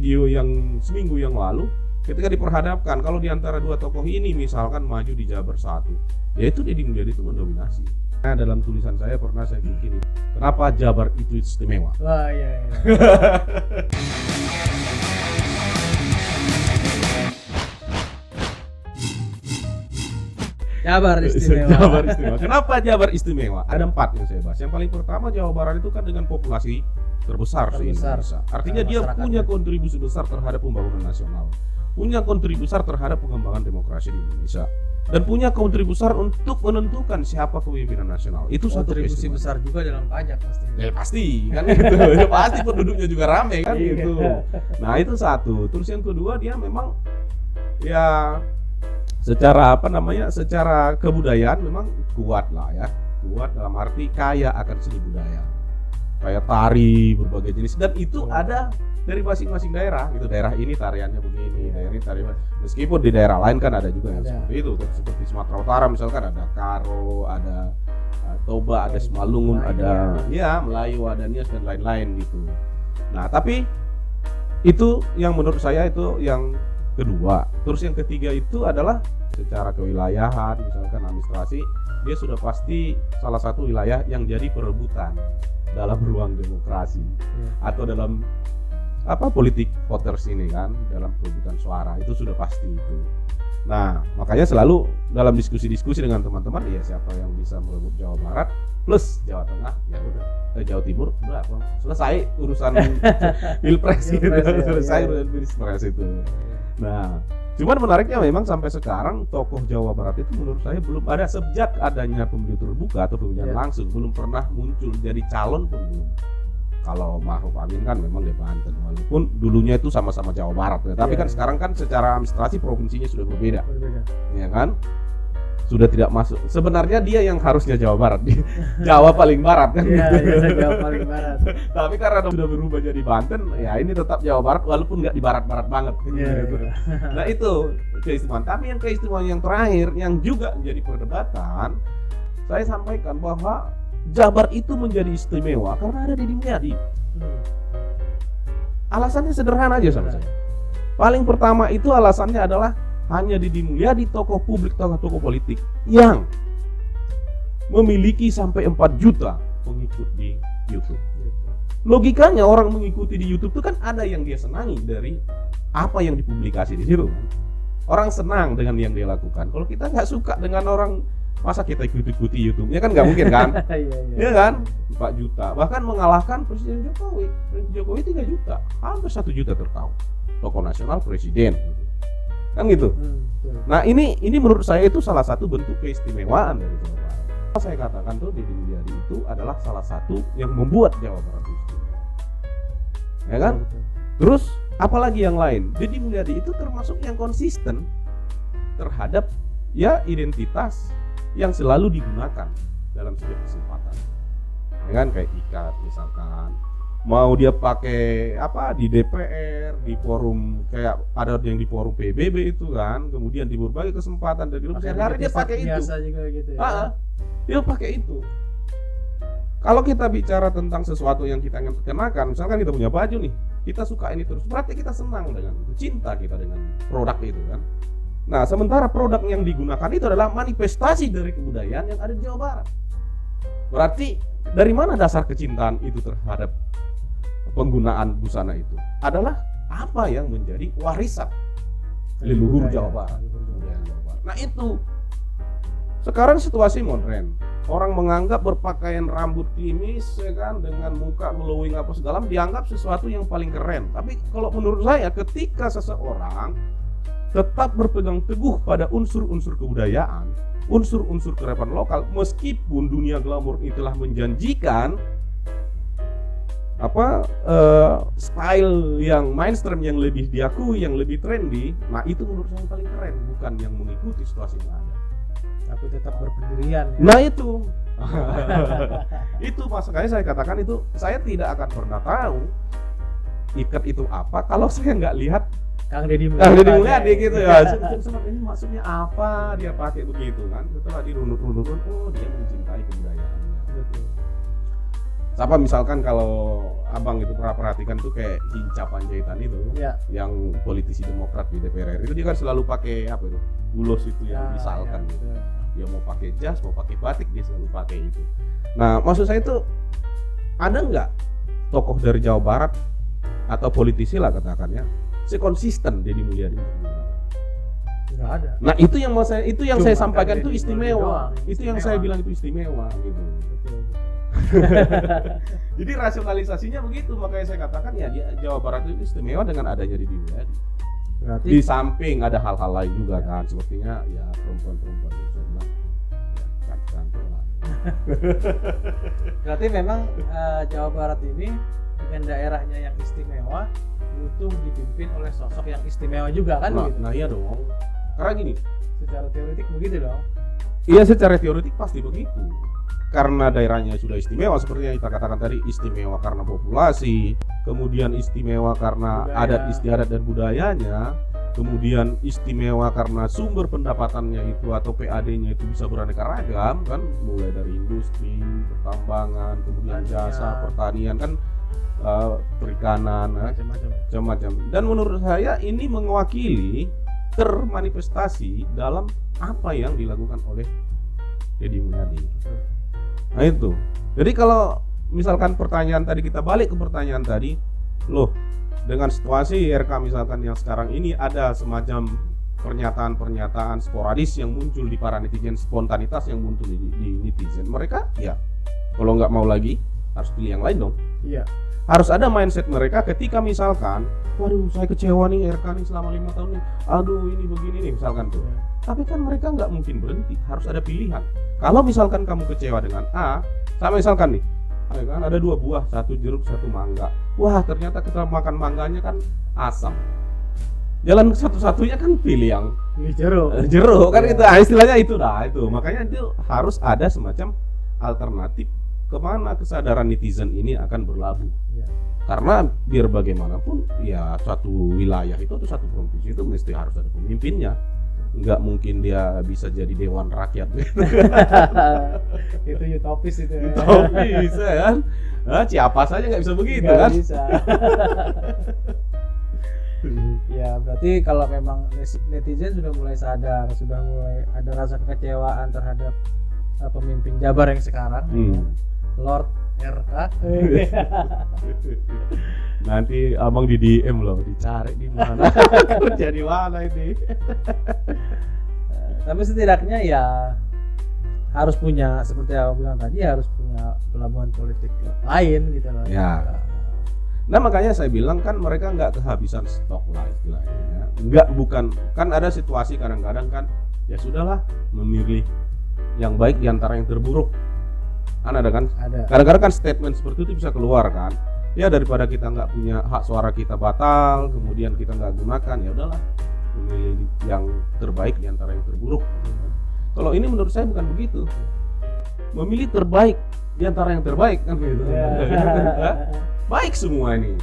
video yang seminggu yang lalu, ketika diperhadapkan kalau di antara dua tokoh ini misalkan maju di Jabar 1, yaitu Deddy Mulyadi itu mendominasi. Nah, dalam tulisan saya pernah saya bikin itu, kenapa Jabar itu istimewa. Wah, iya. Jabar istimewa. Jabar istimewa. Kenapa Jabar istimewa? Ada 4 yang saya bahas. Yang paling pertama, Jawa Barat itu kan dengan populasi terbesar se-Indonesia. Artinya dia punya kontribusi besar terhadap pembangunan nasional, punya kontribusi besar terhadap pengembangan demokrasi di Indonesia, dan punya kontribusi besar untuk menentukan siapa kepemimpinan nasional. Itu satu kontribusi besar juga dalam pajak pasti. Ya pasti kan itu. Ya, pasti penduduknya juga ramai kan gitu. Nah, itu satu. Terus yang kedua, dia memang ya secara secara kebudayaan memang kuat lah ya. Kuat dalam arti kaya akan seni budaya. Kayak tari berbagai jenis, dan itu ada dari masing-masing daerah gitu. Daerah ini tariannya begini, daerah ini tarian. Meskipun di daerah lain kan ada juga yang seperti itu. Seperti Sumatera Utara misalkan ada Karo, ada Toba, ada Simalungun, ada ya Melayu, ada Nias dan lain-lain gitu. Nah, tapi itu yang menurut saya itu yang kedua. Terus yang ketiga itu adalah secara kewilayahan, misalkan administrasi, dia sudah pasti salah satu wilayah yang jadi perebutan dalam ruang demokrasi atau dalam politik voters ini kan, dalam perebutan suara, itu sudah pasti itu. Nah, makanya selalu dalam diskusi-diskusi dengan teman-teman, ya siapa yang bisa merebut Jawa Barat plus Jawa Tengah, ya udah Jawa Timur, udah selesai urusan pilpres gitu, selesai urusan pilpres itu. Nah, cuman menariknya memang sampai sekarang tokoh Jawa Barat itu menurut saya belum ada, sejak adanya pemilu terbuka atau pemilihan langsung belum pernah muncul jadi calon pun belum. Kalau Ma'ruf Amin kan memang di Banten, walaupun dulunya itu sama-sama Jawa Barat ya. Tapi kan sekarang kan secara administrasi provinsinya sudah berbeda. Ya kan? Sudah tidak masuk. Sebenarnya dia yang harusnya Jawa Barat, Jawa paling barat kan. Iya, Jawa paling barat. Tapi karena sudah berubah jadi Banten, ya ini tetap Jawa Barat walaupun nggak di barat-barat banget. Gitu. Nah, itu keistimewaan. Tapi yang keistimewaan yang terakhir yang juga menjadi perdebatan, saya sampaikan bahwa Jabar itu menjadi istimewa karena ada Deddy Mulyadi. Alasannya sederhana aja sama saya. Paling pertama itu alasannya adalah hanya Deddy Mulyadi, tokoh publik, tokoh politik yang memiliki sampai 4 juta pengikut di YouTube. Logikanya orang mengikuti di YouTube itu kan ada yang dia senangi dari apa yang dipublikasi di situ. Orang senang dengan yang dia lakukan. Kalau kita nggak suka dengan orang, masa kita ikuti YouTube-nya kan nggak mungkin kan? Iya kan? 4 juta. Bahkan mengalahkan Presiden Jokowi. Presiden Jokowi 3 juta. Hampir 1 juta tertahu. Tokoh nasional, presiden. Kan gitu. Nah, ini menurut saya itu salah satu bentuk keistimewaan dari Jawa Barat. Saya katakan tuh Deddy Mulyadi itu adalah salah satu yang membuat Jawa Barat istimewa. Ya kan? Terus apalagi yang lain? Deddy Mulyadi itu termasuk yang konsisten terhadap ya identitas yang selalu digunakan dalam setiap kesempatan. Ya kan, kayak ikat misalkan, mau dia pakai di DPR, di forum kayak ada yang di forum PBB itu kan, kemudian di berbagai kesempatan dari sehari-hari dia pakai itu. Biasa juga gitu ya. Dia pakai itu. Kalau kita bicara tentang sesuatu yang kita kenakan, misalkan kita punya baju nih, kita suka ini terus, berarti kita senang dengan itu, cinta kita dengan produk itu kan. Nah, sementara produk yang digunakan itu adalah manifestasi dari kebudayaan yang ada di Jawa Barat. Berarti dari mana dasar kecintaan itu terhadap penggunaan busana itu? Adalah apa yang menjadi warisan leluhur Jawa Barat. Nah, itu sekarang situasi modern. Orang menganggap berpakaian rambut klimis ya kan, dengan muka glowing apa segala dianggap sesuatu yang paling keren. Tapi kalau menurut saya, ketika seseorang tetap berpegang teguh pada unsur-unsur kebudayaan, unsur-unsur kearifan lokal, meskipun dunia glamor itulah menjanjikan style yang mainstream, yang lebih diakui, yang lebih trendy, nah itu menurut saya yang paling keren, bukan yang mengikuti situasi yang ada. Tapi tetap berpendirian. Ya? Nah itu, itu makanya saya katakan itu, saya tidak akan pernah tahu ikat itu apa kalau saya nggak lihat Kang Deddy Mulyadi gitu ya. Ini maksudnya apa dia pakai begitu kan? Setelah dirunut-runut, oh dia mencintai kebudayaannya. Siapa misalkan kalau abang itu pernah perhatikan tuh kayak Hinca Panjaitan itu, Iya. yang politisi Demokrat di DPR RI itu dia kan selalu pakai apa itu, ulos itu yang misalkan ya, gitu. betul. Dia mau pakai jas, mau pakai batik, dia selalu pakai itu. Nah, maksud saya itu ada nggak tokoh dari Jawa Barat atau politisi lah katakannya sekonsisten Deddy Mulyadi? Nggak ada. Nah, itu yang mau saya Cuma sampaikan kan itu Deddy istimewa. doang, Itu yang istimewa. saya bilang itu istimewa gitu. Betul. Jadi rasionalisasinya begitu, makanya saya katakan ya di Jawa Barat itu istimewa dengan adanya Deddy Mulyadi. Berarti Di samping ada hal-hal lain juga kan, sepertinya ya perempuan-perempuan itu saya bilang ya cantik lah. berarti memang Jawa Barat ini dengan daerahnya yang istimewa butuh dipimpin oleh sosok yang istimewa juga kan Nah, begitu. nah iya dong. Karena gini, Secara teoretik begitu dong. iya secara teoretik pasti begitu. Karena daerahnya sudah istimewa seperti yang kita katakan tadi, istimewa karena populasi, kemudian istimewa karena Budaya. adat istiadat dan budayanya, kemudian istimewa karena sumber pendapatannya itu atau PAD-nya itu bisa beraneka ragam kan, mulai dari industri, pertambangan, kemudian jasa, pertanian kan, perikanan, Macam-macam. macam-macam. Dan menurut saya ini mewakili termanifestasi dalam apa yang dilakukan oleh Deddy Mulyadi. Nah itu. Jadi kalau misalkan pertanyaan tadi, kita balik ke pertanyaan tadi, loh dengan situasi RK misalkan yang sekarang ini ada semacam pernyataan-pernyataan sporadis yang muncul di para netizen, spontanitas yang muncul di netizen, mereka ya kalau nggak mau lagi harus pilih yang lain dong. Iya. Harus ada mindset mereka ketika misalkan, waduh saya kecewa nih RK nih selama 5 tahun nih, aduh ini begini nih misalkan tuh. Iya. Tapi kan mereka nggak mungkin berhenti, harus ada pilihan. Kalau misalkan kamu kecewa dengan A, sama misalkan nih, ayo kan ada 2 buah, 1 jeruk, 1 mangga. Wah ternyata kita makan mangganya kan asam. Jalan satu-satunya kan pilih yang Ini jeruk. jeruk kan Iya. itu, istilahnya itu dah itu. Makanya itu harus ada semacam alternatif kemana kesadaran netizen ini akan berlabuh. Iya. Karena biar bagaimanapun ya suatu wilayah itu atau satu provinsi itu mesti harus ada pemimpinnya. Nggak mungkin dia bisa jadi dewan rakyat. Itu utopis itu. Ya. Tapi bisa kan? Nah, Ciapas aja nggak bisa begitu Nggak kan? bisa. Ya berarti kalau memang netizen sudah mulai sadar, sudah mulai ada rasa kekecewaan terhadap pemimpin Jabar yang sekarang, ya, Lord RK. Nanti abang di DM loh, dicari di mana, kerja di mana ini. Tapi setidaknya ya harus punya, seperti yang aku bilang tadi, harus punya pelabuhan politik lain gitu loh. Ya. Nah makanya saya bilang kan mereka nggak kehabisan stok lah istilahnya. Nggak, bukan, kan ada situasi kadang-kadang kan ya sudahlah memilih yang baik di antara yang terburuk. Kan ada kan? Ada. Kadang-kadang kan statement seperti itu bisa keluar kan. Ya daripada kita nggak punya hak suara kita batal, kemudian kita nggak gunakan, ya udahlah memilih yang terbaik di antara yang terburuk. Kalau ini menurut saya bukan begitu. Memilih terbaik di antara yang terbaik kan begitu. Ya. Baik semua ini.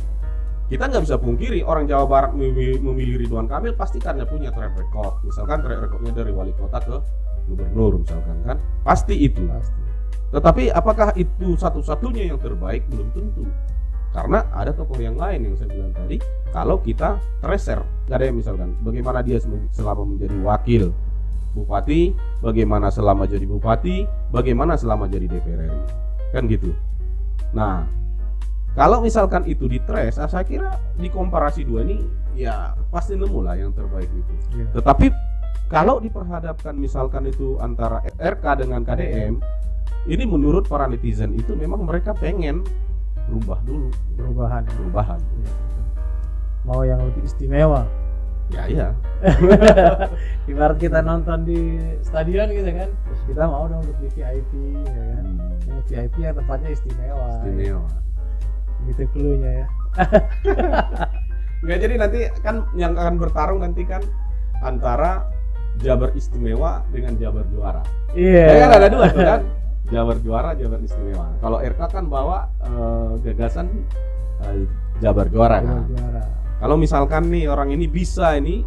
Kita nggak bisa pungkiri orang Jawa Barat memilih Ridwan Kamil pasti karena punya track record. Misalkan track recordnya dari wali kota ke gubernur misalkan kan, pasti itu. Pasti. Tetapi apakah itu satu-satunya yang terbaik? Belum tentu. Karena ada tokoh yang lain yang saya bilang tadi. Kalau kita tracer, nggak ada yang misalkan bagaimana dia selama menjadi wakil bupati, bagaimana selama jadi bupati, bagaimana selama jadi DPR RI, kan gitu. Nah, kalau misalkan itu di-trace, saya kira di komparasi dua ini ya pasti nemu lah yang terbaik itu. Ya. Tetapi kalau diperhadapkan misalkan itu antara RK dengan KDM, ini menurut para netizen itu memang mereka pengen berubah dulu, Perubahan. perubahan. Mau yang lebih istimewa. Ya iya. Ibarat kita nonton di stadion gitu kan, kita mau dong lebih VIP ya kan. Yang VIP yang tempatnya istimewa. Istimewa. Gitu cluenya ya. Nggak, jadi nanti kan yang akan bertarung nanti kan antara Jabar Istimewa dengan Jabar Juara. Iya. Ya kan ada dua tuh kan. Jabar Juara, Jabar Istimewa. Kalau RK kan bawa gagasan Jabar Juara kan. Juara. Kalau misalkan nih orang ini bisa ini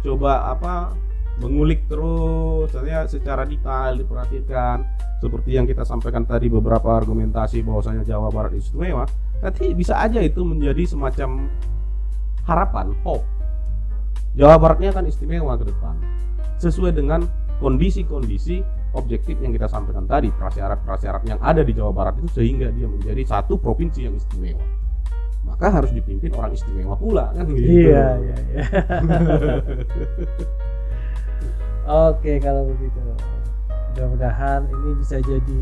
coba apa mengulik terus, secara detail diperhatikan, seperti yang kita sampaikan tadi beberapa argumentasi bahwasanya Jawa Barat istimewa, nanti bisa aja itu menjadi semacam harapan, hope. Jawa Baratnya akan istimewa ke depan, sesuai dengan kondisi-kondisi objektif yang kita sampaikan tadi, prasyarat-prasyarat yang ada di Jawa Barat itu sehingga dia menjadi satu provinsi yang istimewa. Maka harus dipimpin orang istimewa pula kan gitu. Iya. Oke, kalau begitu mudah-mudahan ini bisa jadi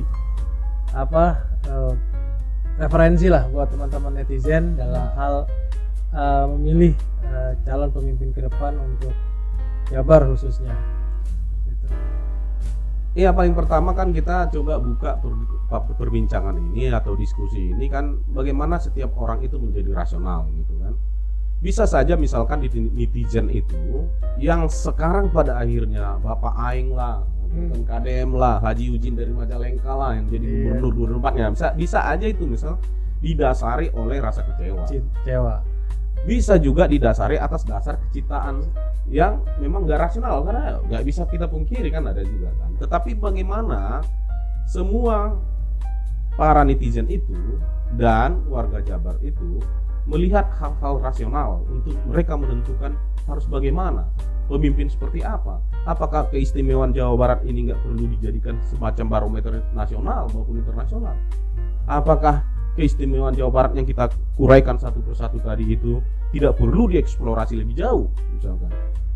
referensi lah buat teman-teman netizen dalam hal memilih calon pemimpin ke depan untuk Jabar khususnya gitu. Iya, paling pertama kan kita coba buka perbincangan ini atau diskusi ini kan bagaimana setiap orang itu menjadi rasional gitu kan. Bisa saja misalkan di netizen itu yang sekarang pada akhirnya Bapak Aing lah, KDM lah, Haji Ujin dari Majalengka lah yang jadi gubernur tempatnya, bisa aja itu misal didasari oleh rasa kecewa. Bisa juga didasari atas dasar kecintaan yang memang gak rasional, karena gak bisa kita pungkiri kan ada juga kan. Tetapi bagaimana semua para netizen itu dan warga Jabar itu melihat hal-hal rasional untuk mereka menentukan harus bagaimana, pemimpin seperti apa. Apakah keistimewaan Jawa Barat ini nggak perlu dijadikan semacam barometer nasional maupun internasional? Apakah keistimewaan Jawa Barat yang kita uraikan satu persatu tadi itu tidak perlu dieksplorasi lebih jauh misalkan?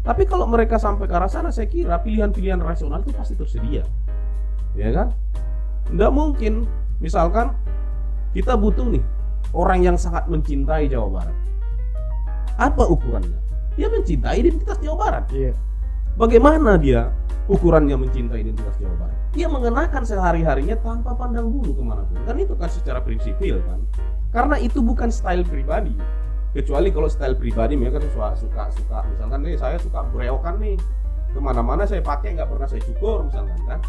Tapi kalau mereka sampai ke arah sana, saya kira pilihan-pilihan rasional itu pasti tersedia, ya kan? Nggak mungkin, misalkan kita butuh nih orang yang sangat mencintai Jawa Barat. Apa ukurannya? Dia mencintai identitas Jawa Barat. Iya. Bagaimana dia ukurannya mencintai identitas Jawa Barat? Dia mengenakan sehari-harinya tanpa pandang bulu kemanapun. Kan itu kan secara prinsipil kan. Karena itu bukan style pribadi. Kecuali kalau style pribadi mereka suka misalkan nih saya suka brewokan nih, kemana-mana saya pakai nggak pernah saya cukur misalkan kan.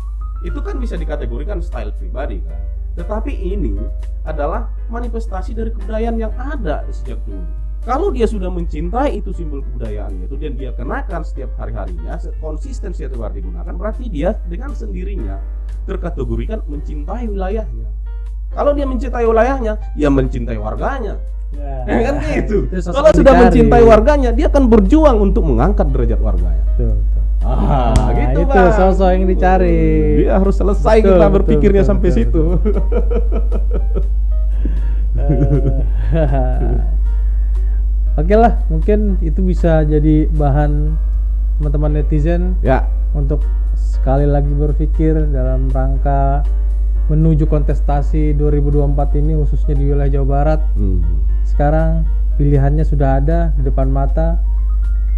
Itu kan bisa dikategorikan style pribadi kan. Tetapi ini adalah manifestasi dari kebudayaan yang ada sejak dulu. Kalau dia sudah mencintai itu simbol kebudayaannya itu dan dia kenakan setiap hari-harinya, konsisten setiap hari digunakan, berarti dia dengan sendirinya terkategorikan mencintai wilayahnya. Kalau dia mencintai wilayahnya, ya mencintai warganya. Ya kan gitu. Kalau sudah mencintai warganya, dia akan berjuang untuk mengangkat derajat warganya. Betul. Gitu itu Bang. sosok yang dicari. Dia harus selesai kita berpikirnya sampai situ. Oke lah, mungkin itu bisa jadi bahan teman-teman netizen Ya. untuk sekali lagi berpikir dalam rangka menuju kontestasi 2024 ini khususnya di wilayah Jawa Barat. Sekarang pilihannya sudah ada di depan mata.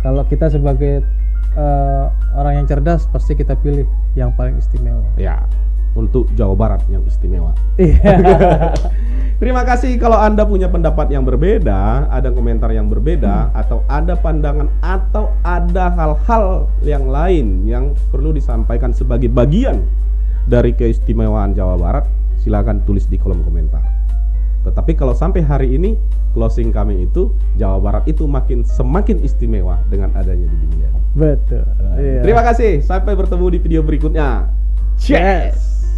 Kalau kita sebagai orang yang cerdas pasti kita pilih yang paling istimewa. Ya, untuk Jawa Barat yang istimewa. Iya. Terima kasih kalau Anda punya pendapat yang berbeda, ada komentar yang berbeda, atau ada pandangan atau ada hal-hal yang lain yang perlu disampaikan sebagai bagian dari keistimewaan Jawa Barat, silakan tulis di kolom komentar. Tetapi kalau sampai hari ini closing kami itu Jawa Barat itu semakin istimewa dengan adanya di dunia. Betul. Iya. Terima kasih, sampai bertemu di video berikutnya. Cheers.